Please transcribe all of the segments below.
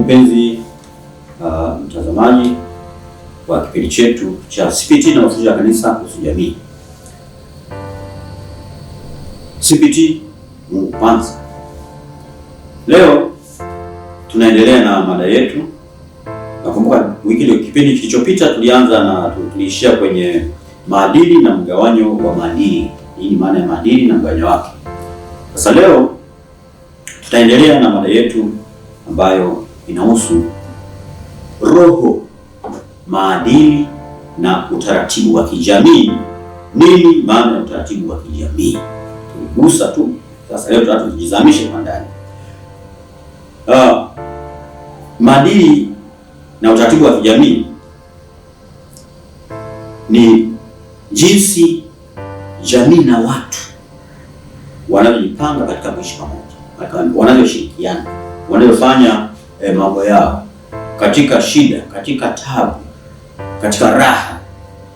mpenzi mtazamaji wa kipindi chetu cha CPT na mafundisho ya kanisa kuhusu jamii. CPT Mungu kwanza. Leo tunaendelea na mada yetu. Nakumbuka kipindi kilichopita tuliishia kwenye maadili na mgawanyo wa maadili. Hii ni maana ya maadili na mgawanyo wake. Sasa leo tutaendelea na mada yetu ambayo inahusu roho, maadili na utaratibu wa kijamii. Nini maana ya utaratibu wa kijamii? Tuligusa tu. Sasa leo tunataka tujizamishe kwa ndani. Maadili na utaratibu wa kijamii ni jinsi jamii na watu wanavyojipanga katika kuishi pamoja, wanavyoshirikiana, wanavyofanya mambo yao katika shida, katika tabu, katika raha,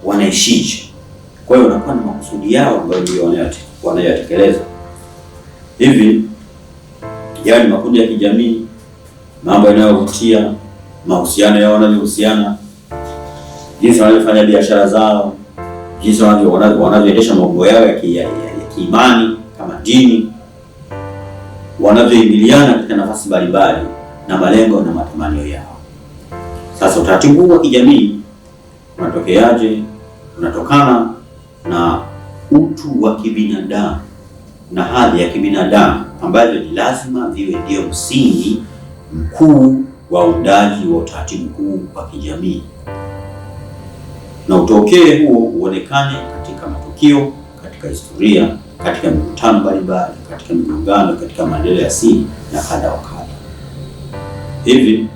wanaishije. Kwa hiyo wanakuwa na makusudi yao ambayo ndio wanayatekeleza. Hivi yaani makundi ya kijamii, mambo yanayovutia, mahusiano yao wanavyohusiana, jinsi wanavyofanya biashara zao, jinsi wanavyoendesha mambo yao ya kiimani kama dini, wanavyoingiliana katika nafasi mbalimbali na malengo na matamanio yao. Sasa utaratibu huu wa kijamii unatokeaje? Unatokana na utu wa kibinadamu na hadhi ya kibinadamu ambavyo ni lazima viwe ndio msingi mkuu wa uundaji wa utaratibu huu wa kijamii, na utokee huo uonekane katika matukio, katika historia, katika mikutano mbalimbali, katika migongano, katika maendeleo ya siri na kadha wa kadha. Hivi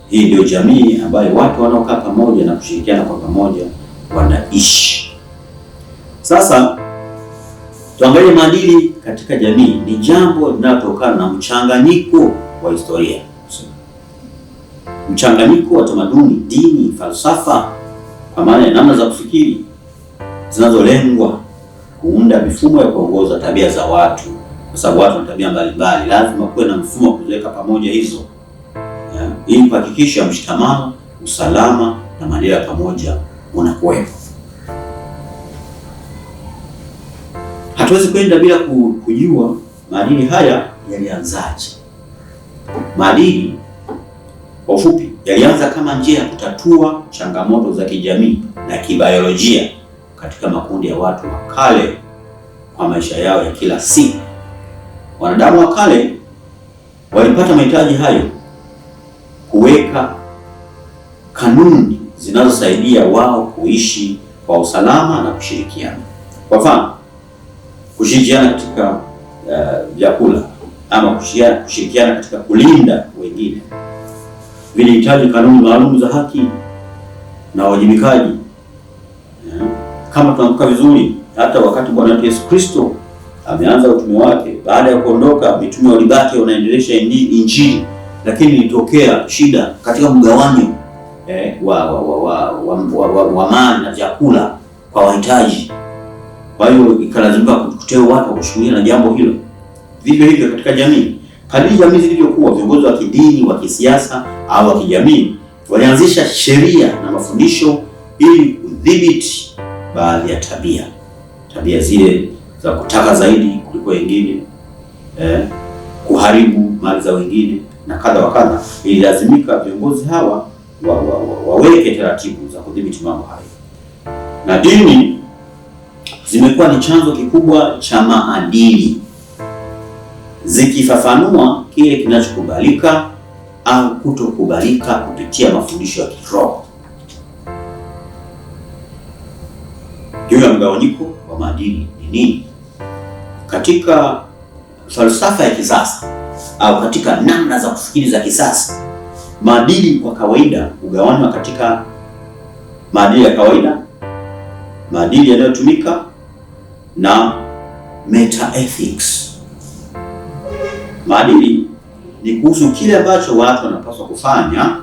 hii ndio jamii ambayo watu wanaokaa pamoja na kushirikiana kwa pamoja wanaishi. Sasa tuangalie maadili katika jamii. Ni jambo linalotokana na mchanganyiko wa historia, mchanganyiko wa tamaduni, dini, falsafa, kwa maana ya namna za kufikiri zinazolengwa kuunda mifumo ya kuongoza tabia za watu, kwa sababu watu wana tabia mbalimbali. Lazima kuwe na mfumo wa kuziweka pamoja hizo, ili kuhakikisha mshikamano, usalama na maendeleo ya pamoja unakuwepo. Hatuwezi kwenda bila kujua maadili haya yalianzaje. Maadili kwa ufupi yalianza kama njia ya kutatua changamoto za kijamii na kibiolojia katika makundi ya watu wa kale kwa maisha yao ya kila siku. Wanadamu wa kale walipata mahitaji hayo kuweka kanuni zinazosaidia wao kuishi kwa usalama na kushirikiana. Kwa mfano, kushirikiana katika vyakula ama kushirikiana katika kulinda wengine vilihitaji kanuni maalum za haki na wajibikaji. Kama tunakumbuka vizuri, hata wakati Bwana wetu Yesu Kristo ameanza utume wake, baada ya kuondoka, mitume walibaki wanaendelesha injili, lakini ilitokea shida katika mgawanyo wa mali na vyakula kwa wahitaji. Kwa hiyo ikalazimika kuteua watu kushughulika na jambo hilo. Vivyo hivyo katika jamii, kadri jamii zilivyokuwa, viongozi wa kidini, wa kisiasa au wa kijamii walianzisha sheria na mafundisho ili kudhibiti baadhi ya tabia zile za kutaka zaidi kuliko wengine, kuharibu mali za wengine na kadha wa kadha. Ililazimika viongozi hawa waweke taratibu za kudhibiti mambo hayo, na dini zimekuwa ni chanzo kikubwa cha maadili, zikifafanua kile kinachokubalika au kutokubalika kupitia mafundisho ya kiroho. Juu ya mgawanyiko wa maadili ni nini? Katika falsafa ya kisasa au katika namna za kufikiri za kisasa, maadili kwa kawaida hugawanywa katika maadili ya kawaida, maadili yanayotumika na metaethics. Maadili ni kuhusu kile ambacho watu wanapaswa kufanya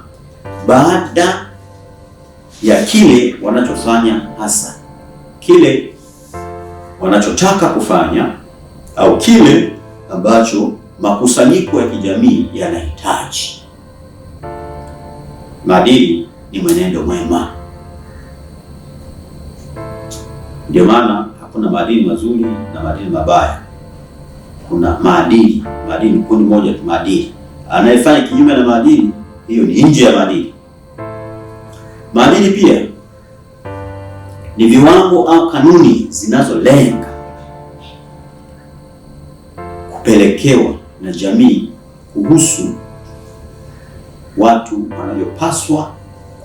baada ya kile wanachofanya, hasa kile wanachotaka kufanya au kile ambacho makusanyiko ya kijamii yanahitaji. Maadili ni mwenendo mwema. Ndio maana hakuna maadili mazuri na maadili mabaya. Kuna maadili. Maadili ni kundi moja tu, maadili. Anayefanya kinyume na maadili, hiyo ni nje ya maadili. Maadili pia ni viwango au kanuni zinazolenga kupelekewa na jamii kuhusu watu wanavyopaswa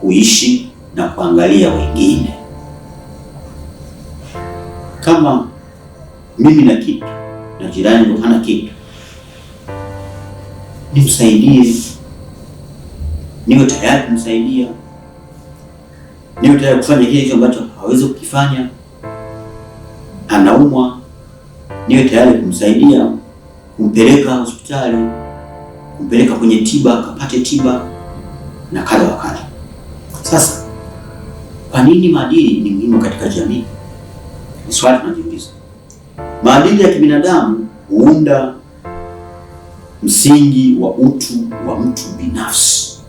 kuishi na kuangalia wengine. Kama mimi na kitu na jirani ndo hana kitu, nimsaidie, niwe tayari kumsaidia, niwe tayari kufanya kile ambacho hawezi kukifanya. Anaumwa, niwe tayari kumsaidia, kumpeleka hospitali, kumpeleka kwenye tiba, akapate tiba na kadha wa kadha. Sasa kwa nini maadili ni muhimu katika jamii? Ni swali tunajiuliza. Maadili ya kibinadamu huunda msingi wa utu wa mtu binafsi.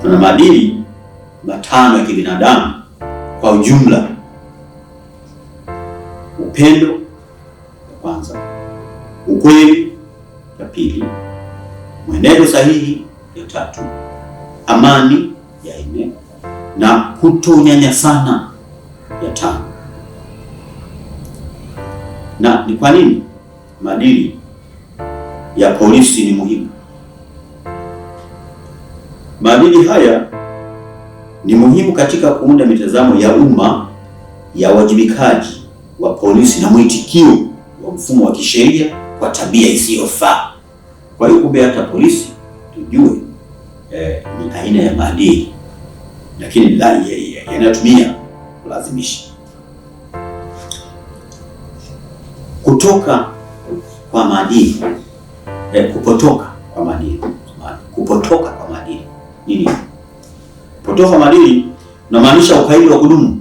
Kuna maadili matano ya kibinadamu kwa ujumla: upendo ya kwanza, ukweli ya pili, mwenendo sahihi ya tatu, amani ya nne, na kutonyanyasana ya tano. Na ni kwa nini maadili ya polisi ni muhimu? Maadili haya ni muhimu katika kuunda mitazamo ya umma ya uwajibikaji wa polisi na mwitikio wa mfumo wa kisheria kwa tabia isiyofaa. Kwa hiyo kumbe hata polisi tujue ni aina ya maadili, lakini yanatumia kulazimisha. Kutoka kwa maadili, kupotoka kwa maadili. Kupotoka kwa maadili nini? Kupotoka kwa maadili unamaanisha ukaidi wa kudumu.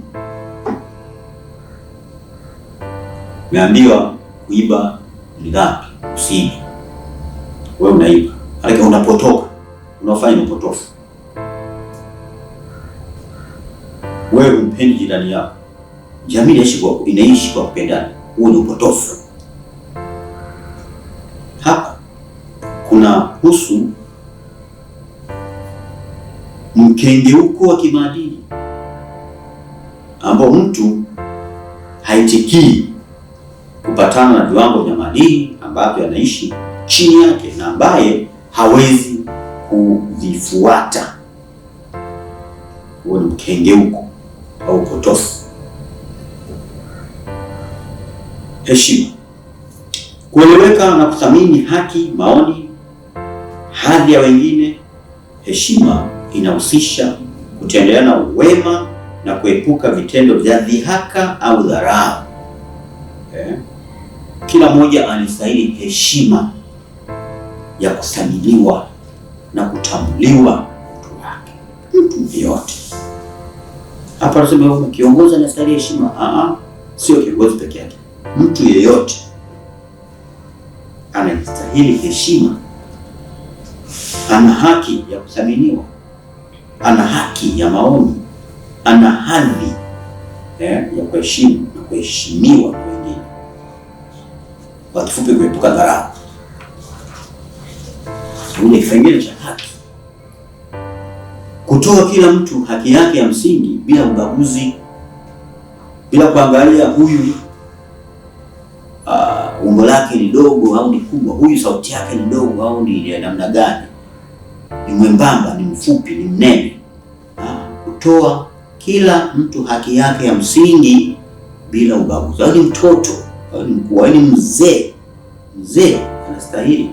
Umeambiwa kuiba ni dhambi, usiibe. Wewe unaiba, lakini unapotoka, unafanya upotofu. Wewe humpendi jirani yako, jamii inaishi kwa kupendana, huo ni upotofu. Hapa kuna husu mkengeuko wa kimaadili ambao mtu haitikii kupatana na viwango vya maadili ambavyo anaishi chini yake na ambaye hawezi kuvifuata. Huo ni mkengeuko au upotofu. Heshima, kueleweka na kuthamini haki, maoni, hadhi ya wengine. Heshima inahusisha kutendeana wema na kuepuka vitendo vya dhihaka au dharau. Kila mmoja anastahili heshima ya kuthaminiwa na kutambuliwa mtu wake, mtu yeyote. Hapa tunasema kiongozi anastahili heshima. Sio kiongozi peke yake, mtu yeyote anastahili heshima. Ana haki ya kuthaminiwa, ana haki ya maoni, ana hadhi ya kuheshimu na kuheshimiwa na wengine. Kwa kifupi, kuepuka dharau. Ni kipengele cha haki, kutoa kila mtu haki yake ya msingi bila ubaguzi, bila kuangalia huyu umbo lake ni dogo au ni kubwa, huyu sauti yake ni dogo au ni namna gani, ni mwembamba, ni mfupi, ni mnene. Kutoa kila mtu haki yake ya msingi bila ubaguzi. Au ni mtoto, au ni mkuu, au ni mzee. Mzee anastahili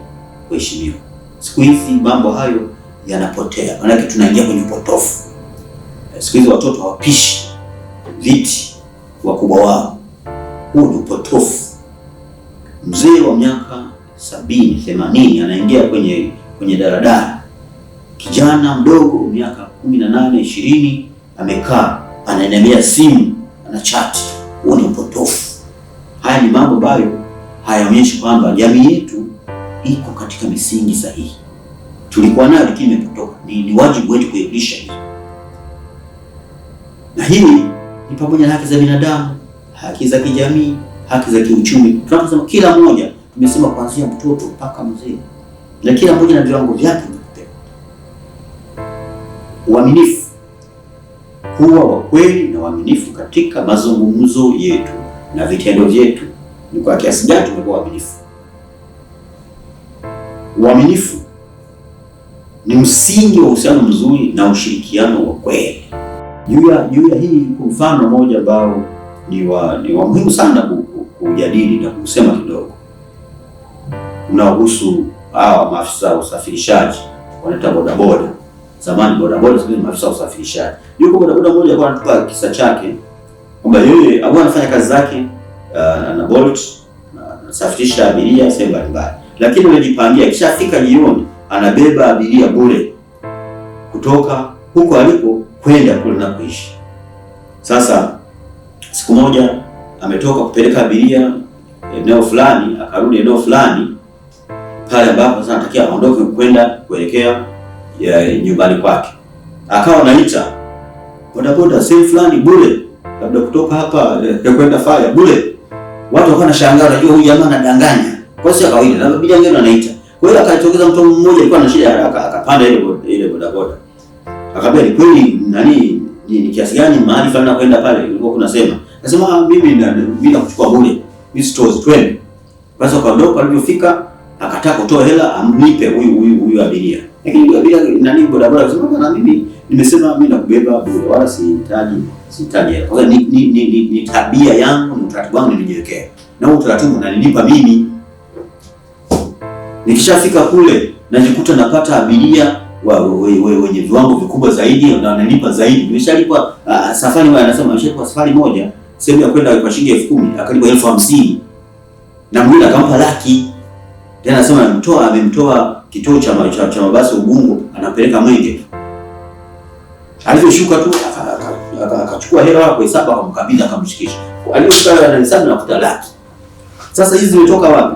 kuheshimiwa. Siku hizi mambo hayo yanapotea, maana tunaingia kwenye upotofu. Siku hizi watoto hawapishi viti wakubwa wao. Huu ni upotofu. Mzee wa miaka 70, 80 anaingia kwenye daladala. Kijana mdogo miaka 18, 20 amekaa anaendelea simu, anachati. Huo ni upotofu. Haya ni mambo ambayo hayaonyeshi kwamba jamii yetu iko katika misingi sahihi. tulikuwa nayo lakini imepotoka. Ni wajibu wetu kuirudisha hizo. Na hili ni pamoja na haki za binadamu, haki za kijamii, haki za kiuchumi. Tunaposema kila mmoja, tumesema kuanzia mtoto mpaka mzee, na kila mmoja na viwango vyake. Uaminifu, kuwa wa kweli na uaminifu katika mazungumzo yetu na vitendo vyetu. Ni kwa kiasi gani tumekuwa waaminifu? Uaminifu ni msingi wa uhusiano mzuri na ushirikiano wa kweli. Juu ya hii kwa mfano mmoja ambao ni wa muhimu sana kujadili na kusema kidogo, unaohusu hawa maafisa wa usafirishaji wanaita bodaboda. Zamani bodaboda, sasa maafisa wa usafirishaji. Yuko bodaboda mmoja kwa anatupa kisa chake kwamba yeye anafanya kazi zake na Bolt, anasafirisha abiria sehemu mbalimbali, lakini amejipangia ikishafika jioni anabeba abiria bure kutoka huko alipo kwenda kule anakoishi. Sasa siku moja ametoka kupeleka abiria eneo fulani, akarudi eneo fulani pale ambapo sasa anatakiwa aondoke kwenda kuelekea nyumbani kwake. Akawa anaita bodaboda sehemu fulani bure, labda kutoka hapa kwenda Faya bure. Watu wakawa wanashangaa, unajua huyu jamaa anadanganya. Kwa sababu kawaida na abiria wengine anaita. Kwa hiyo akatokeza mtu mmoja alikuwa na shida haraka, akapanda ile bodaboda. Akamwambia ni kweli ni kiasi gani mahali fulani kwenda pale ulikuwa kunasema. Akasema mimi nakuchukua bure. Mimi stores twende. Basi akaondoka, alipofika akataka kutoa hela amlipe huyu abiria. Lakini abiria bodaboda akasema na mimi nimesema mimi nakubeba bure wala sihitaji hela. Kwa hiyo ni tabia yangu, ni utaratibu wangu nilijiwekea. Na huo utaratibu unanilipa mimi. Nikishafika kule najikuta napata abiria wenye viwango vikubwa zaidi na wanalipa zaidi. Nimeshalipa safari moja, anasema nimeshalipa safari moja sehemu ya kwenda kwa shilingi 10,000 akalipa 50,000. Na mwingine akampa laki. Tena anasema amemtoa kituo cha mabasi Ubungo anapeleka Mwenge. Alivyoshuka tu akachukua hela kwa hesabu akamkabidhi akamshikisha. Aliyoshuka na hesabu na kuta laki. Sasa hizi zimetoka wapi?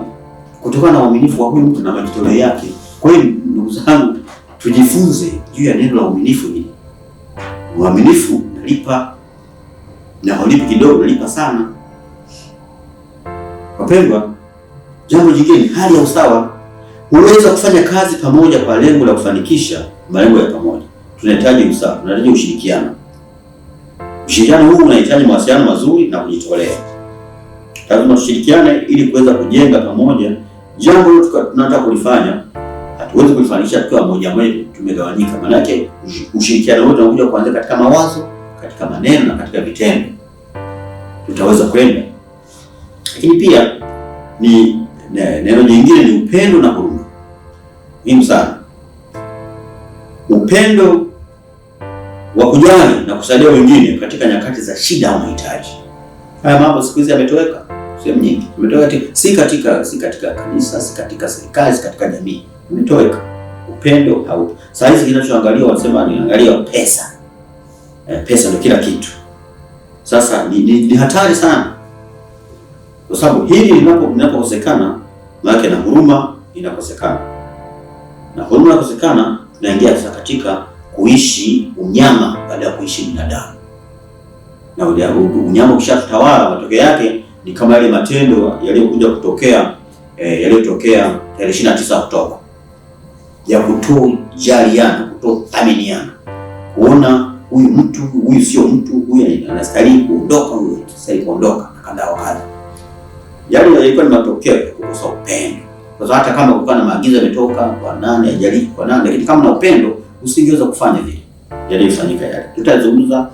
Kutokana na uaminifu wa huyu mtu na majitoleo yake. Kwa hiyo ndugu zangu, tujifunze juu ya neno la uaminifu hili. Uaminifu unalipa, na haulipi kidogo, unalipa sana. Wapendwa, jambo jingine ni hali ya usawa. Unaweza kufanya kazi pamoja kwa lengo la kufanikisha malengo ya pamoja. Tunahitaji usawa, tunahitaji ushirikiano. Ushirikiano huu unahitaji mawasiliano mazuri na kujitolea. Lazima tushirikiane ili kuweza kujenga pamoja jambo tunataka kulifanya. Hatuwezi kulifanikisha tukiwa mmoja tumegawanyika. Maana yake ushirikiano wote unakuja kuanzia katika mawazo, katika maneno na katika vitendo. Tutaweza kwenda. Lakini pia neno jingine ni upendo na huruma. Muhimu sana. Upendo wa kujali na kusaidia wengine katika nyakati za shida au mahitaji. Haya mambo siku hizi yametoweka sehemu nyingi. Yametoweka si katika kanisa, si katika serikali, si katika jamii. Yametoweka. Upendo haupo. Sasa hizi kinachoangaliwa wanasema ni angalia pesa. Pesa ndio kila kitu. Sasa ni hatari sana. Kwa sababu hili linapokosekana, maana na huruma inakosekana. Na huruma inakosekana, tunaingia sasa katika kuishi unyama baada ya kuishi binadamu. Na unyama ukishatawala, matokeo yake ni kama yale matendo yaliyotokea tarehe 29 Oktoba ya kutojaliana, kutothaminiana, kuona huyu mtu, huyu sio mtu, huyu anastahili kuondoka, huyu anastahili kuondoka na kadha wa kadha. Yale yalikuwa ni matokeo ya kukosa upendo. Kwa sababu hata kama kulikuwa na maagizo yametoka kwa nani, haijalishi kwa nani, lakini kama na upendo usingeweza kufanya vile yaliyofanyika yale. Tutazungumza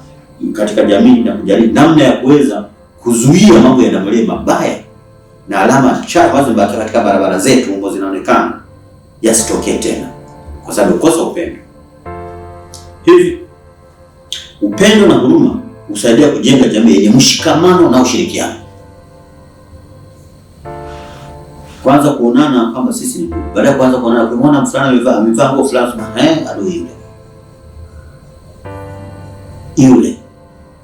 katika jamii na kujadili namna ya kuweza kuzuia mambo yanayoendelea mabaya na alama chafu ambazo katika barabara zetu ambazo zinaonekana yasitokee tena kwa sababu kukosa upendo. Hivi upendo na huruma husaidia kujenga jamii yenye mshikamano na ushirikiano. Kwanza kuonana kama sisi ni ndugu. Baada ya kwanza kuonana, ukimwona mfano amevaa nguo fulani, adui yule.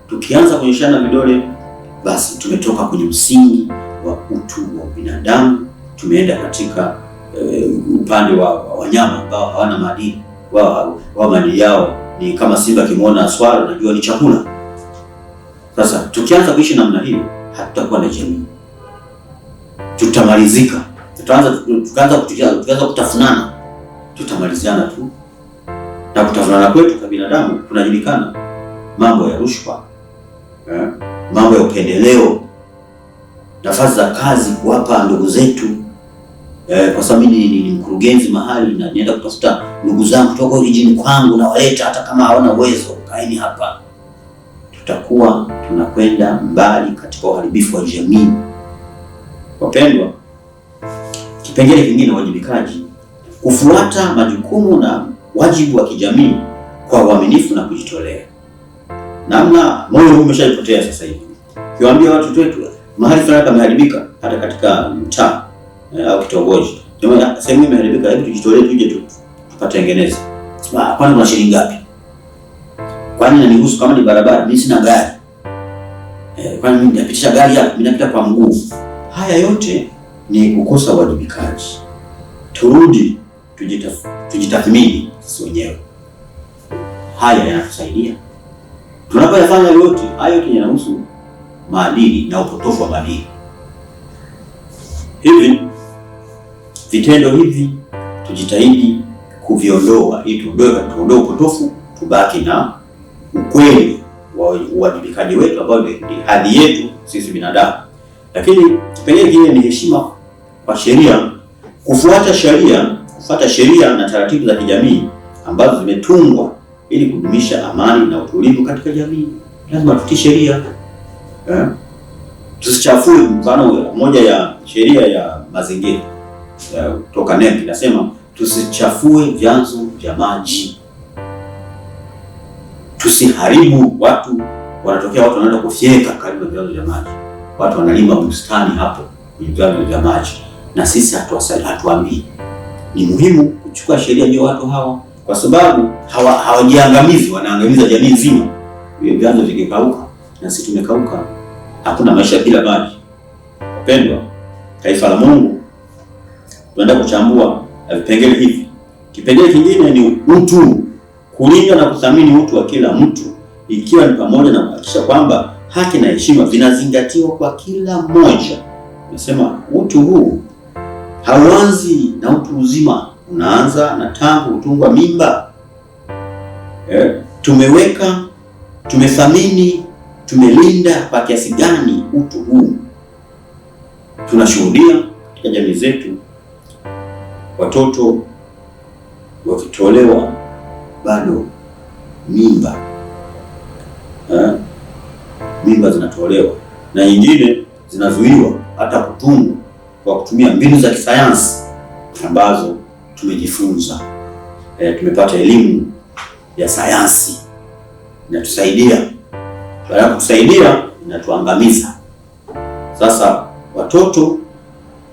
Tukianza kuonyeshana vidole, basi tumetoka kwenye msingi wa utu wa binadamu, tumeenda katika upande wa wanyama ambao hawana maadili. Wao maadili yao ni kama simba akimwona swala, unajua ni chakula. Sasa tukianza kuishi namna hiyo, hatutakuwa na jamii, tutamalizika. Tukaanza kutafunana, tutamaliziana tu. Na kutafunana kwetu kwa binadamu kunajulikana, mambo ya rushwa, mambo ya upendeleo, nafasi za kazi kuwapa ndugu zetu. Kwa sababu ni mkurugenzi mahali na nienda kutafuta ndugu zangu kutoka jijini kwangu na waleta, hata kama hawana uwezo, kaeni hapa. Tutakuwa tunakwenda mbali katika uharibifu wa jamii. Wapendwa, kipengele kingine, wajibikaji, kufuata majukumu na wajibu wa kijamii kwa uaminifu na kujitolea. Namna moyo huu umeshaipotea sasa hivi. Kiwaambia watu wetu mahali fulani pameharibika, hata katika mtaa au kitongoji, sehemu imeharibika, hebu tujitolee, tuje tupatengeneze. Kwani kuna shilingi ngapi? Kwani inanihusu? Kama ni barabara, mimi sina gari. Kwani mimi napitisha gari hapa, mimi napita kwa mguu. Haya yote ni kukosa uwajibikaji. Turudi tujitathmini sisi wenyewe. Haya yanatusaidia tunapoyafanya yote. Haya yote yanahusu maadili na upotofu wa maadili. Hivi vitendo hivi tujitahidi kuviondoa, ili tuondoe upotofu, tubaki na ukweli wa uwajibikaji wetu ambao ni hadhi yetu sisi binadamu. Lakini kipengele kingine ni heshima kwa sheria, kufuata sheria na taratibu za kijamii ambazo zimetungwa ili kudumisha amani na utulivu katika jamii. Lazima tutii sheria. Tusichafue. Mfano moja ya sheria ya mazingira kutoka NEMC inasema tusichafue vyanzo vya maji. Tusiharibu. Watu wanaenda kufyeka karibu na vyanzo vya maji. Watu wanalima bustani hapo kwenye vyanzo vya maji, na sisi hatuambii. Ni muhimu kuchukua sheria ndio watu hawa, kwa sababu hawajiangamizi, wanaangamiza jamii nzima. Vyanzo vikikauka na sisi tumekauka, hakuna maisha bila maji. Wapendwa, taifa la Mungu, tunaenda kuchambua vipengele hivi. Kipengele kingine ni utu, kulinda na kuthamini utu wa kila mtu, ikiwa ni pamoja na kuhakikisha kwamba haki na heshima vinazingatiwa kwa kila mmoja. Nasema utu huu hauanzi na utu uzima, unaanza na tangu utungwa mimba. Tumethamini, tumelinda kwa kiasi gani utu huu? Tunashuhudia katika jamii zetu watoto wakitolewa bado mimba, mimba zinatolewa na nyingine zinazuiwa hata kutungwa kwa kutumia mbinu za kisayansi ambazo tumejifunza. Tumepata elimu ya sayansi inatusaidia, baada ya kutusaidia inatuangamiza. Sasa watoto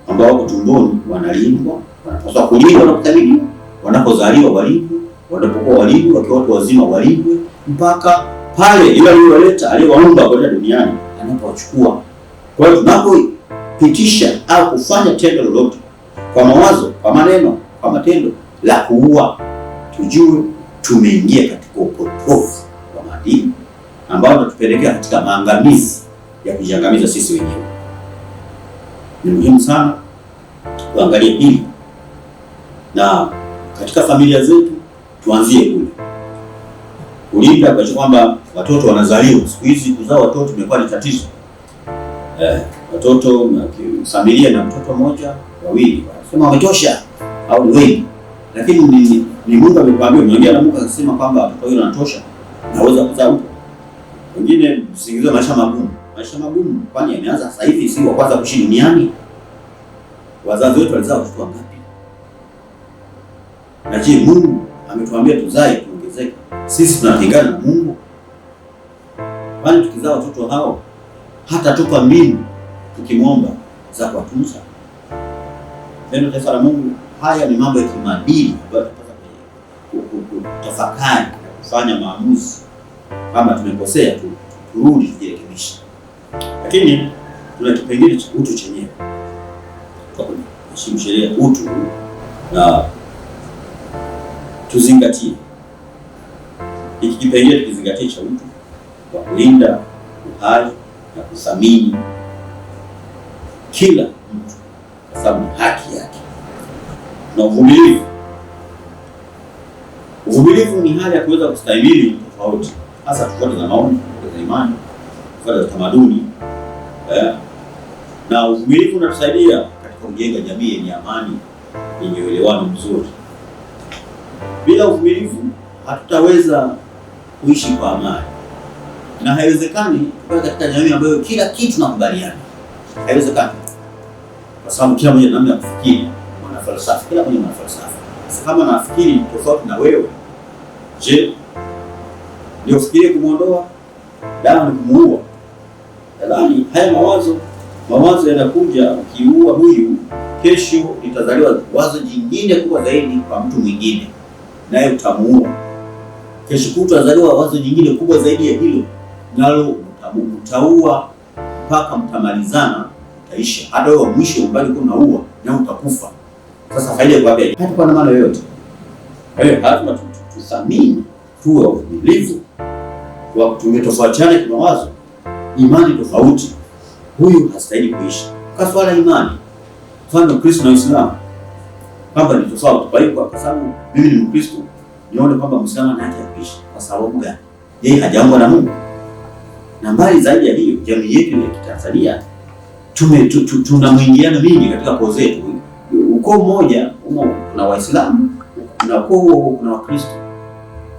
ambao wako tumboni wanalindwa, wanapaswa kulindwa na kuthaminiwa. Wanapozaliwa walindwe, wanapokuwa walindwe, wakiwa watu wazima walindwe, mpaka pale ile aliyoleta, aliyewaumba kwa duniani anapowachukua. Kwa hiyo tunapopitisha au kufanya tendo lolote kwa mawazo, kwa maneno, kwa matendo la kuua, tujue tumeingia katika upotofu wa maadili ambao unatupelekea katika maangamizi ya kujiangamiza sisi wenyewe. Ni muhimu sana tuangalie hili, na katika familia zetu tuanzie kule kulinda, kwa kwamba watoto wanazaliwa. Siku hizi kuzaa watoto imekuwa ni tatizo. Watoto na familia na mtoto mmoja, wawili, wanasema wametosha au ni wengi, lakini ni Mungu amekwambia, mwingine na Mungu akasema kwamba watoto wao wanatosha, naweza kuzaa huko. Wengine msingizie maisha magumu, kwani yameanza sasa hivi, si wa kwanza kuishi duniani. Wazazi wetu walizaa watoto wangapi? Na je, Mungu ametuambia tuzae tuongezeke? Sisi tunapingana na Mungu? Kwani tukizaa watoto hao hata tupa mbinu tukimwomba za kuwatunza? Neno taifa la Mungu, haya ni mambo ya kimaadili ambayo tunapaswa kutafakari na kufanya maamuzi. Kama tumekosea turudi tujirekebishe. Lakini tuna kipengele cha utu chenyewe. Kwa kuheshimu sheria, utu na tuzingatie hiki kipengele, tukizingatia cha utu wa kulinda uhai na kuthamini kila mtu kwa sababu ni haki yake. Na uvumilivu. Uvumilivu ni hali ya kuweza kustahimili tofauti, hasa tofauti za maoni, tofauti za imani, tofauti za tamaduni. Na uvumilivu unatusaidia katika kujenga jamii yenye amani, yenye uelewano mzuri. Bila uvumilivu hatutaweza kuishi kwa amani, na haiwezekani kuwa katika jamii ambayo kila kitu tunakubaliana. Haiwezekani, kwa sababu kila mmoja namna ya kufikiri. Mwanafalsafa, kila mmoja mwanafalsafa. Kama nafikiri tofauti na wewe, je, ndio ufikirie kumuondoa? Dawa ni kumuua. Nadhani haya mawazo yanakuja, ukiua huyu, kesho litazaliwa wazo jingine kubwa zaidi kwa mtu mwingine, naye utamuua. Kesho kutwa azaliwa wazo jingine kubwa zaidi ya hilo, nalo utaua mpaka mtamalizana, utaisha. Hata wewe mwisho ubali kunaua na utakufa. Sasa faida kwa wapi? Hata kwa maana yoyote. Lazima tuthamini, tuwe wavumilivu. Tumetofautiana kimawazo, imani tofauti. Huyu hastahili kuishi. Kwa swala imani, mfano Kristo na Uislamu, kwamba ni tofauti. Kwa hiyo kwa sababu mimi ni Mkristo, nione kwamba Muislamu ana haki ya kuishi. Kwa sababu gani? Yeye hajambo na Mungu. Na mbali zaidi ya hiyo, jamii yetu ya Kitanzania tuna mwingiliano mingi katika koo zetu. Ukoo mmoja kuna Waislamu, na ukoo huo kuna Wakristo,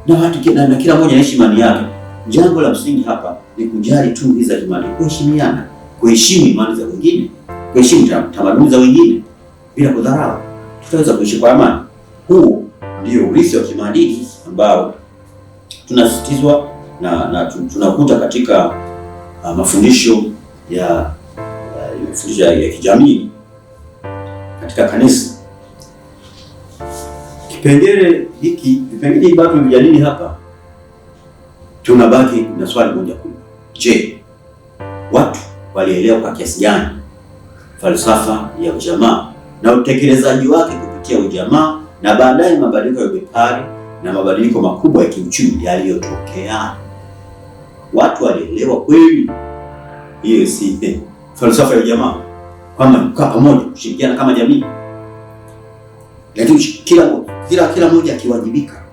na watu na kila mmoja anaishi imani yake. Jambo la msingi hapa ni kujali tu hizo imani, kuheshimiana, kuheshimu imani za wengine, kuheshimu tamaduni za wengine bila kudharau. Tutaweza kuishi kwa amani. Huu ndio urithi wa kimaadili ambao tunasisitizwa na tunakuta katika mafundisho ya kijamii katika kanisa. Vipengele bado vijadili hapa, tunabaki na swali moja kubwa. Je, watu walielewa kwa kiasi gani falsafa ya ujamaa na utekelezaji wake kupitia ujamaa na baadaye mabadiliko ya ubepari na mabadiliko makubwa ya kiuchumi yaliyotokea? Watu walielewa kweli hiyo si falsafa ya ujamaa, kwamba kukaa pamoja, kushirikiana kama jamii, lakini kila mmoja akiwajibika?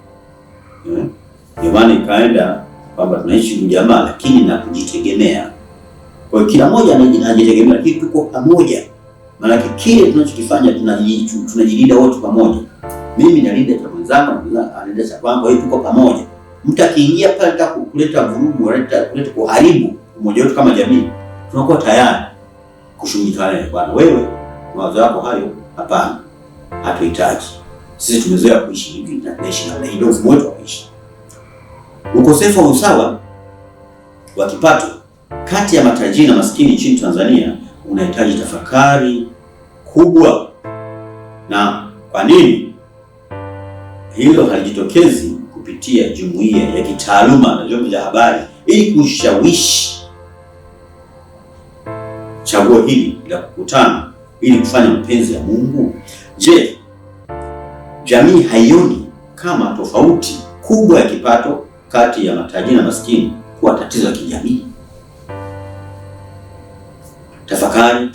Ndio maana ikaenda kwamba tunaishi ujamaa lakini na kujitegemea. Kwa hiyo kila mmoja anajitegemea, lakini tuko pamoja. Maana kile tunachokifanya tunajilinda wote pamoja. Mimi nalinda cha mwenzangu, analinda cha kwangu, hiyo tuko pamoja. Mtu akiingia pale anataka kuleta vurugu, kuleta kuharibu umoja wetu kama jamii, tunakuwa tayari kushughulika naye. Bwana, wewe mawazo yako hayo hapana, hatuhitaji. Sisi tumezoea kuishi hivi na tunaishi na ndio mfumo wetu wa kuishi. Ukosefu wa usawa wa kipato kati ya matajiri na maskini nchini Tanzania unahitaji tafakari kubwa. Na kwa nini hilo halijitokezi kupitia jumuiya ya kitaaluma na vyombo vya habari ili kushawishi chaguo hili la kukutana ili kufanya mapenzi ya Mungu? Je, jamii haioni kama tofauti kubwa ya kipato kati ya matajiri na maskini kuwa tatizo la kijamii? Tafakari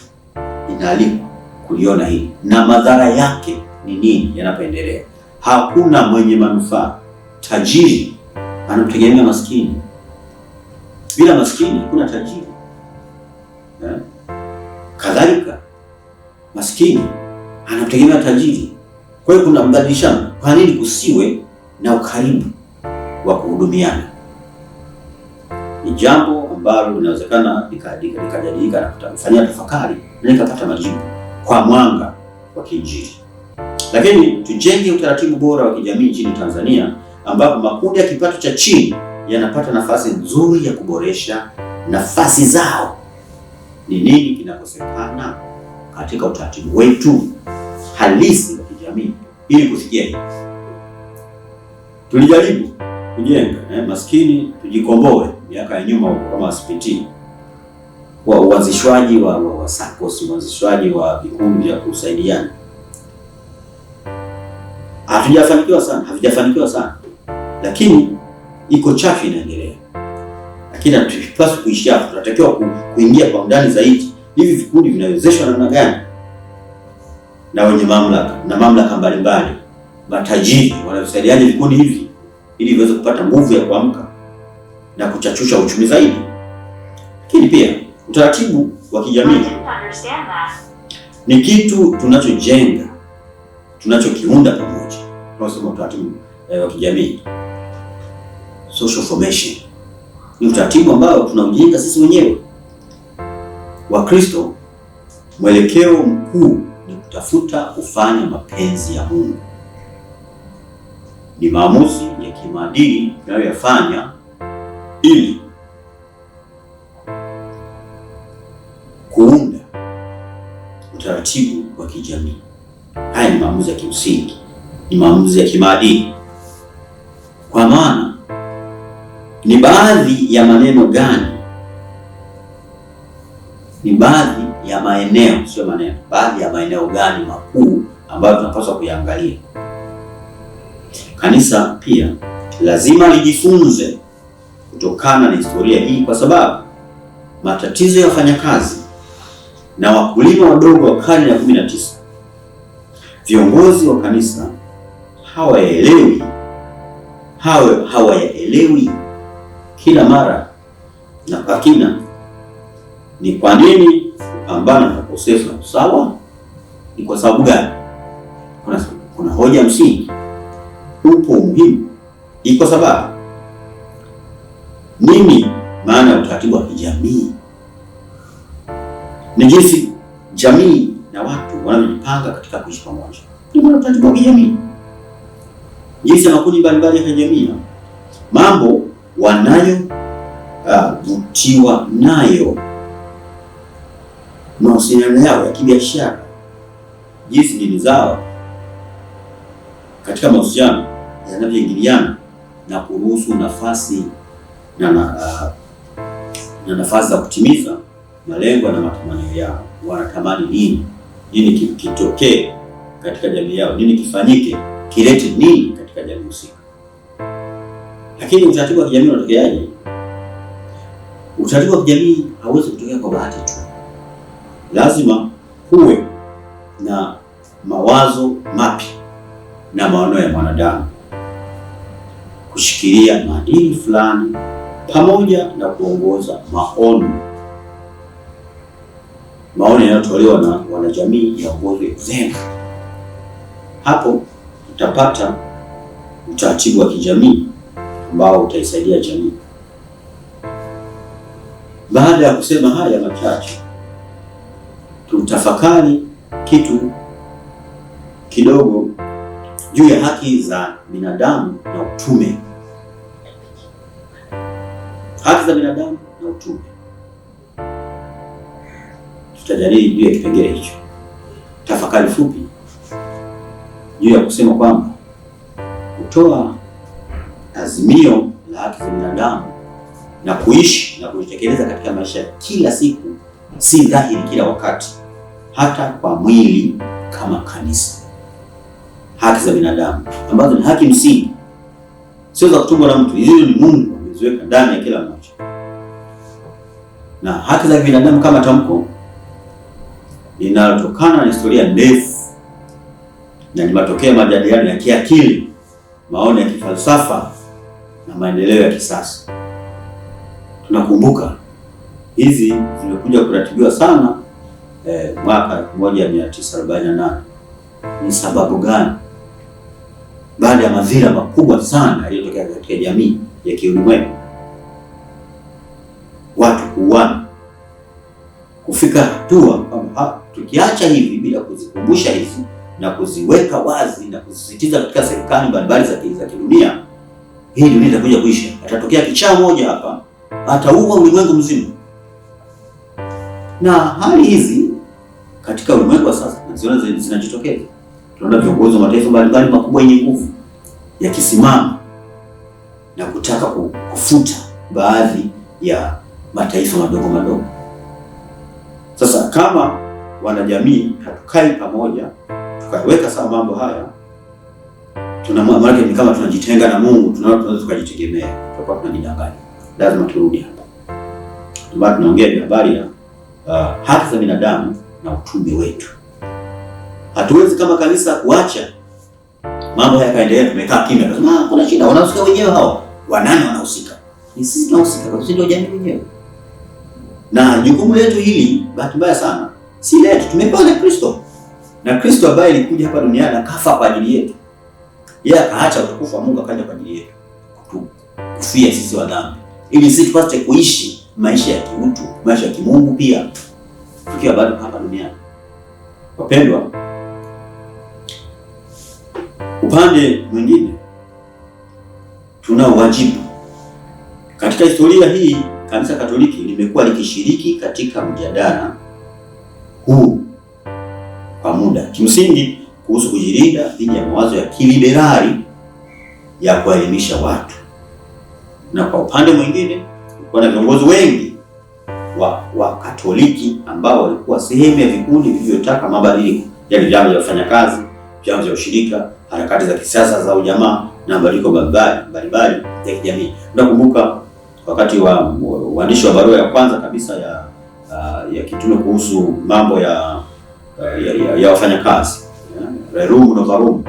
inaalikwa kuliona hili na madhara yake ni nini yanapoendelea. Hakuna mwenye manufaa. Tajiri anamtegemea maskini, bila maskini hakuna tajiri. Kadhalika maskini anamtegemea tajiri. Kwa hiyo kuna mbadilishano. Kwa nini kusiwe na ukaribu wa kuhudumiana? Ni jambo ambalo linawezekana likajadilika na kufanyia tafakari na likapata majibu kwa mwanga wa kiinjili. Lakini tujenge utaratibu bora wa kijamii nchini Tanzania ambapo makundi ya kipato cha chini yanapata nafasi nzuri ya kuboresha nafasi zao. Ni nini kinakosekana katika utaratibu wetu halisi wa kijamii ili kufikia hili? Tulijaribu kujenga maskini tujikomboe miaka ya nyuma huko kama CPT, kwa uanzishwaji wa SACCOS, uanzishwaji wa vikundi vya kusaidiana. havijafanikiwa sana, lakini iko chachu inaendelea. Lakini hatupaswi kuishia hapo, tunatakiwa kuingia kwa undani zaidi. Hivi vikundi vinawezeshwa namna gani na wenye mamlaka mbalimbali? Matajiri wanasaidiaje vikundi hivi ili viweze kupata nguvu ya kuamka na kuchachusha uchumi zaidi? Lakini pia utaratibu wa kijamii ni kitu tunachojenga, tunachokiunda pamoja. Tunasema utaratibu wa kijamii, social formation, ni utaratibu ambao tunaujenga sisi wenyewe. Wakristo, mwelekeo mkuu ni kutafuta kufanya mapenzi ya Mungu. Ni maamuzi ya kimaadili tunayoyafanya ili kuunda utaratibu wa kijamii. Haya ni maamuzi ya kimsingi, ni maamuzi ya kimaadili. Kwa maana ni baadhi ya maneno gani, ni baadhi ya maeneo, sio maneno, baadhi ya maeneo gani makuu ambayo tunapaswa kuyaangalia. Kanisa pia lazima lijifunze kutokana na historia hii, kwa sababu matatizo ya wafanyakazi na wakulima wadogo wa karne ya 19, viongozi wa kanisa hawayaelewi kila mara na kwa kina ni kwa nini kupambana na ukosefu na usawa. Ni kwa sababu gani? Kuna hoja msingi, upo umuhimu. Iko sababu nini? Maana ya utaratibu wa kijamii ni jinsi jamii na watu wanavyojipanga katika kuishi pamoja. Ni maana utaratibu wa kijamii, jinsi makundi mbalimbali ya kijamii, mambo wanayovutiwa nayo, mawasiliano yao ya kibiashara, jinsi dini zao katika mahusiano yanavyoingiliana na kuruhusu nafasi na nafasi za kutimiza malengo na matamanio yao. Wanatamani nini kitokee katika jamii yao, nini kifanyike, kilete nini katika jamii husika. Lakini utaratibu wa kijamii unatokeaje? Utaratibu wa kijamii hauwezi kutokea kwa bahati tu. Lazima kuwe na mawazo mapya na maono ya mwanadamu, kushikilia maadili fulani pamoja na kuongoza maono yanayotolewa na wanajamii yaongozwe vyema. Hapo utapata utaratibu wa kijamii ambao utaisaidia jamii. Baada ya kusema haya machache, tutafakari kitu kidogo juu ya haki za binadamu na utume. Haki za binadamu na utume, tutajadili juu ya kipengele hicho. Tafakari fupi juu ya kusema kwamba kutoa azimio la haki za binadamu na kuishi na kulitekeleza katika maisha kila siku si dhahiri kila wakati, hata kwa mwili kama kanisa. Haki za binadamu ambazo ni haki msingi, sio za kutungwa na mtu, hizo ni Mungu ameziweka ndani ya kila mmoja. Na haki za binadamu kama tamko linalotokana na historia ndefu na ni matokeo ya majadiliano ya kiakili, maono ya kifalsafa na maendeleo ya kisasa. Tunakumbuka hizi zimekuja kuratibiwa sana mwaka 1948. Ni sababu gani? Baada ya madhila makubwa sana yaliyotokea katika jamii ya kiulimwengu, watu kuuana, kufika hatua kwamba tukiacha hivi bila kuzikumbusha hizi na kuziweka wazi na kuzisisitiza katika serikali mbalimbali za kidunia, hii dunia itakuja kuisha. Atatokea kichaa moja hapa, ataua ulimwengu mzima. Na hali hizi katika ulimwengu wa sasa naziona zinajitokeza. Tunaona viongozi wa mataifa mbalimbali makubwa yenye nguvu yakisimama na kutaka kufuta baadhi ya mataifa madogo madogo. Sasa kama wanajamii hatukai pamoja tukaweka sawa mambo haya, maana ni kama tunajitenga na Mungu, tunaweza tukajitegemea, tutakuwa tunajidanganya. Lazima turudi hapa. Ndio tunaongea habari ya haki za binadamu na utume wetu. Hatuwezi kama kanisa kuacha mambo haya kaendelea, tumekaa kimya tunasema kuna shida, wanahusika wenyewe hao. Wanani wanahusika? Ni sisi tunahusika, kwa sababu ndio jamii wenyewe. Na jukumu letu hili bahati mbaya sana si letu, tumepewa na Kristo. Na Kristo ambaye alikuja hapa duniani akafa kwa ajili yetu. Yeye akaacha utukufu wa Mungu akaja kwa ajili yetu. Kufia sisi wa dhambi, ili sisi tupate kuishi maisha ya kiutu, maisha ya kimungu pia tukiwa bado hapa duniani. Wapendwa, upande mwingine tuna wajibu. Katika historia hii Kanisa Katoliki limekuwa likishiriki katika mjadala huu kwa muda, kimsingi kuhusu kujilinda dhidi ya mawazo ya kiliberali ya kuelimisha watu. Na kwa upande mwingine kuna viongozi wengi wa Katoliki ambao walikuwa sehemu ya vikundi vilivyotaka mabadiliko, yaani vyama vya wafanyakazi, vyama vya ushirika, harakati za kisiasa za ujamaa na mabadiliko mbalimbali ya kijamii. Nakumbuka wakati wa uandishi wa barua ya kwanza kabisa ya kitume kuhusu mambo ya wafanyakazi, Rerum Novarum,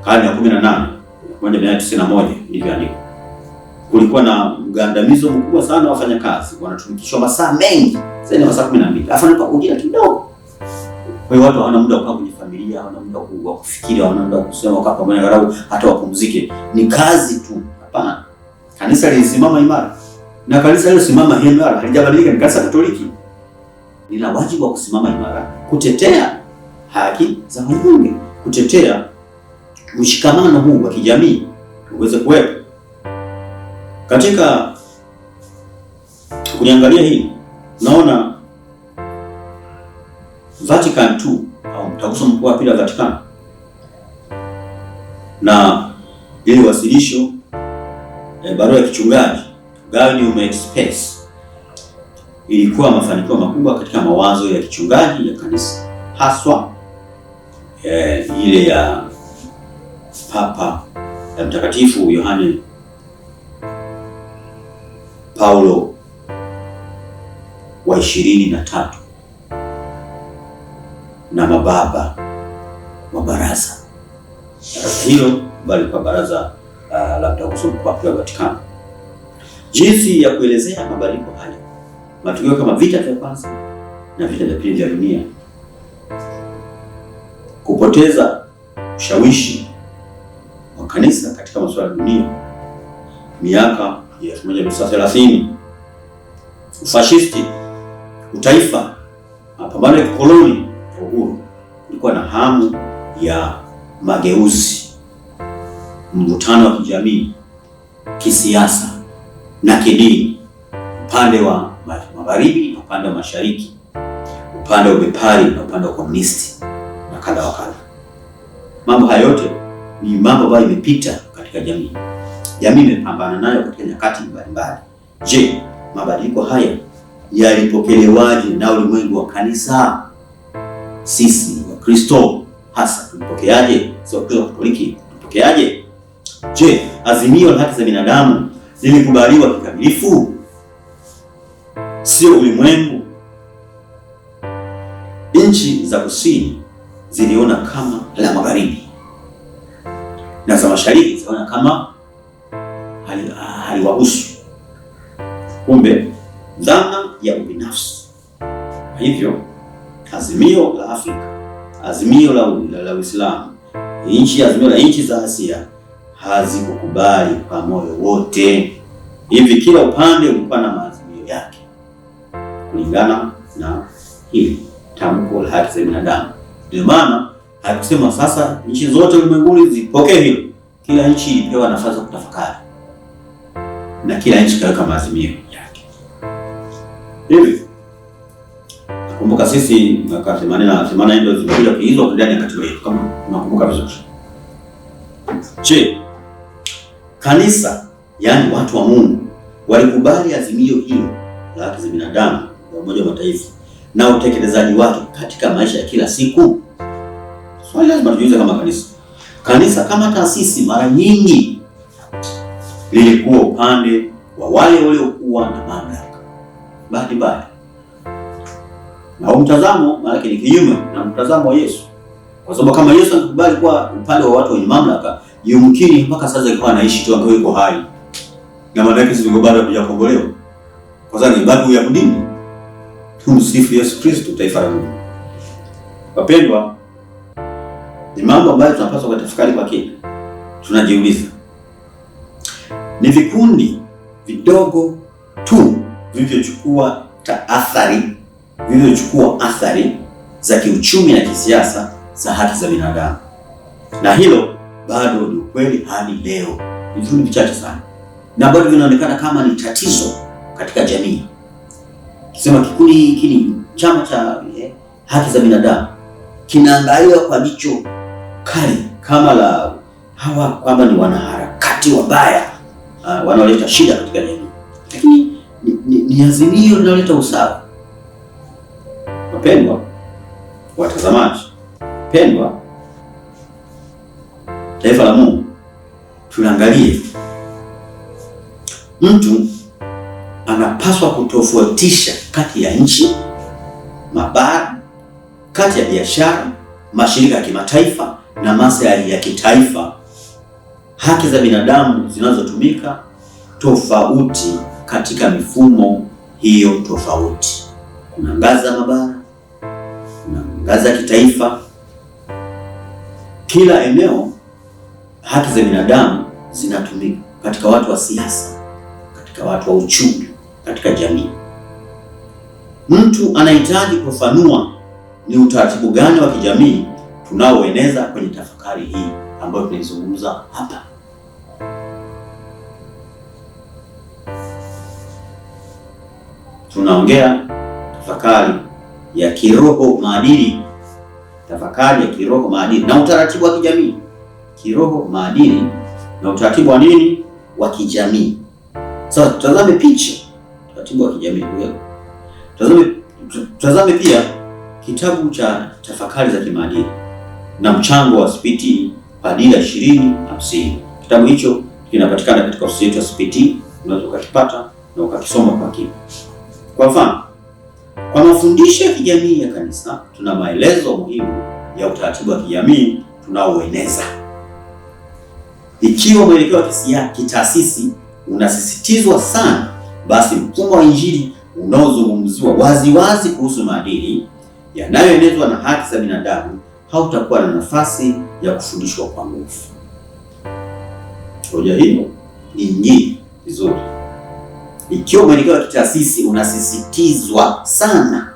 karne ya 18, 1991 ilivyoandikwa. Kulikuwa na mgandamizo mkubwa sana wa wafanyakazi, wanatumikishwa masaa mengi, zaidi ya masaa 12. Alafu ni kwa ujira kidogo. Kwa hiyo watu hawana muda wa kukaa kwenye familia, hawana muda wa kufikiri, hawana muda wa kusema kwa pamoja angalau hata wapumzike. Ni kazi tu. Hapana. Kanisa lilisimama imara. Na kanisa lilisimama imara halijabadilika, ni Kanisa Katoliki. Lina wajibu wa kusimama imara, kutetea haki za wanyonge, kutetea mshikamano huu wa kijamii uweze kuwepo. Katika kuliangalia hili, naona Vatican II au Mtaguso Mkuu wa Pili wa Vatican na ile wasilisho barua ya kichungaji Gaudium et Spes ilikuwa mafanikio makubwa katika mawazo ya kichungaji ya kanisa, haswa ile ya Papa ya Mtakatifu Yohane Paulo wa 23 na mababa wa baraza hilo, bali kwa baraza la Mtaguso Mkuu wa Pili wa Vatican, jinsi ya kuelezea mabadiliko haya, matukio kama vita vya kwanza na vita vya pili vya dunia, kupoteza ushawishi wa kanisa katika masuala ya dunia, miaka ya 1930, ufashisti, utaifa, mapambano ya kikoloni, uhuru. Kulikuwa na hamu ya mageuzi, mvutano wa kijamii, kisiasa na kidini, upande wa magharibi na upande wa mashariki, upande wa ubepari na upande wa komunisti na kadha wa kadha. Mambo haya yote ni mambo ambayo imepita katika jamii. Jamii imepambana nayo katika nyakati mbalimbali. Je, mabadiliko haya yalipokelewaje na ulimwengu wa kanisa? Sisi wa Kristo hasa tulipokeaje? Sio Kristo Katoliki tulipokeaje? Je, azimio la haki za binadamu lilikubaliwa kikamilifu? Sio ulimwengu. Nchi za kusini ziliona kama la magharibi na za mashariki ziliona kama haliwahusu. Kumbe dhana ya ubinafsi. Kwa hivyo azimio la Afrika, azimio la Uislamu, azimio la nchi za Asia hazikukubali kwa moyo wote. Hivi kila upande ulikuwa na maazimio yake kulingana na hili tamko la haki za binadamu. Ndio maana haikusema sasa nchi zote ulimwenguni zipokee hilo. Kila nchi ilipewa nafasi ya kutafakari na kila nchi kaweka maazimio yake. Hivi nakumbuka sisi mwaka 80 ndio zilikuja hizo ndani ya katiba yetu, kama unakumbuka vizuri. Je, kanisa, yaani watu wa Mungu, walikubali azimio hilo la haki za binadamu la Umoja wa Mataifa na utekelezaji wake katika maisha ya kila siku? Swali lazima tujiulize kama kanisa. Kanisa kama taasisi mara nyingi lilikuwa upande wa wale waliokuwa na mamlaka. Bahati mbaya, na mtazamo maana ni kinyume na mtazamo wa Yesu, kwa sababu kama Yesu angekubali kuwa upande wa watu wenye mamlaka, yumkini mpaka sasa alikuwa anaishi tu akiwa yuko hai, na maana yake sivyo bado hajakombolewa, kwa sababu ni bado ya dini. Tumsifu Yesu Kristo, taifa la Mungu. Wapendwa, ni mambo ambayo tunapaswa kutafakari kwa kina. Tunajiuliza, ni vikundi vidogo tu vilivyochukua athari za kiuchumi na kisiasa za haki za binadamu, na hilo bado ni ukweli hadi leo. Ni vikundi vichache sana na bado vinaonekana kama ni tatizo katika jamii. Kisema kikundi hiki ni chama cha haki za binadamu, kinaangaliwa kwa jicho kali kama la hawa kwamba ni wanaharakati wabaya, wanaoleta shida katika jamii. Lakini ni azimio linaloleta usawa. Wapendwa watazamaji, pendwa taifa la Mungu, tunaangalie mtu anapaswa kutofautisha kati ya nchi, mabara, kati ya biashara, mashirika ya kimataifa na maslahi ya kitaifa. Haki za binadamu zinazotumika tofauti katika mifumo hiyo tofauti. Kuna ngazi za mabara, kuna ngazi ya kitaifa. Kila eneo haki za binadamu zinatumika katika watu wa siasa, katika watu wa uchumi, katika jamii. Mtu anahitaji kufafanua ni utaratibu gani wa kijamii tunaoeneza kwenye tafakari hii ambayo tunaizungumza hapa. Tunaongea tafakari ya kiroho maadili, tafakari ya kiroho maadili na utaratibu wa kijamii. Kiroho maadili na utaratibu wa nini? Wa kijamii. Sasa tutazame picha utaratibu wa kijamii. Tutazame pia kitabu cha tafakari za kimaadili na mchango wa CPT Padila 2050. Kitabu hicho kinapatikana katika ofisi yetu ya CPT, unaweza ukakipata na ukakisoma kwa kina. Kwa mfano, kwa mafundisho ya kijamii ya kanisa tuna maelezo muhimu ya utaratibu wa kijamii tunaoeneza. Ikiwa mwelekeo wa kitaasisi unasisitizwa sana, basi mfumo wa Injili unaozungumziwa waziwazi kuhusu maadili yanayoenezwa na haki za binadamu hautakuwa na nafasi ya kufundishwa kwa nguvu. Hoja hiyo ni nyingi vizuri. Ikiwa mwelekeo wa kitaasisi unasisitizwa sana,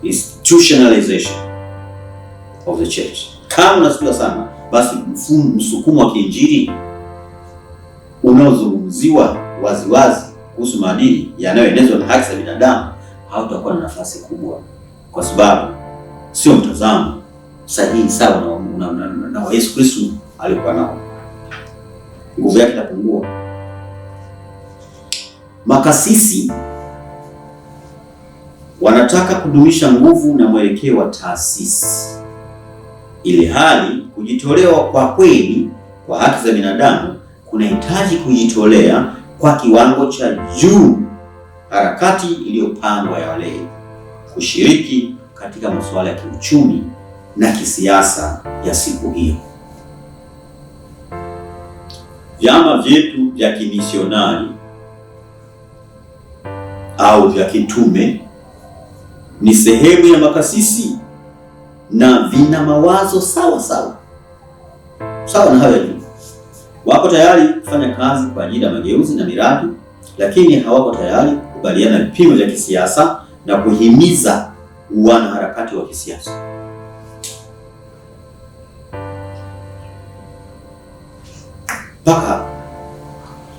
institutionalization of the church, kama unasisitizwa sana, basi msukumo wa kiinjili unaozungumziwa waziwazi kuhusu maadili yanayoenezwa na haki za binadamu hautakuwa na nafasi kubwa, kwa sababu sio mtazamo sahihi sawa na Yesu Kristo alikuwa nao. Nguvu yake itapungua. Makasisi wanataka kudumisha nguvu na mwelekeo wa taasisi, ili hali kujitolewa kwa kweli kwa haki za binadamu kunahitaji kujitolea kwa kiwango cha juu, harakati iliyopangwa ya walei kushiriki katika masuala ya kiuchumi na kisiasa ya siku hiyo. Vyama vyetu vya kimisionari au vya kitume ni sehemu ya makasisi na vina mawazo sawa na hayo juu. Wako tayari kufanya kazi kwa ajili ya mageuzi na miradi, lakini hawako tayari kukubaliana na vipimo vya kisiasa na kuhimiza wanaharakati wa kisiasa.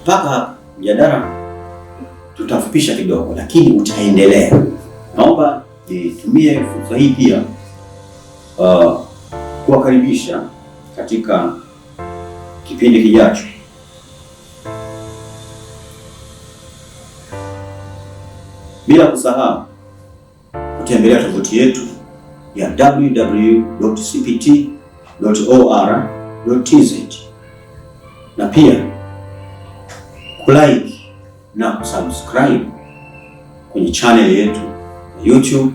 Mpaka mjadala tutafupisha kidogo, lakini utaendelea. Naomba nitumie fursa hii pia kuwakaribisha katika kipindi kijacho. Bila kusahau kutembelea tovuti yetu ya www.cpt cpt.or.tz, na pia kulike na kusubscribe kwenye channel yetu ya YouTube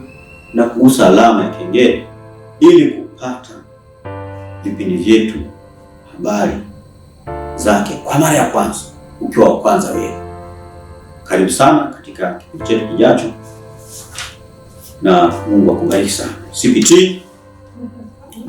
na kugusa alama ya kengele ili kupata vipindi vyetu, habari zake kwa mara ya kwanza, ukiwa wa kwanza wewe. Karibu sana katika kipindi chetu kijacho, na Mungu akubariki sana. CPT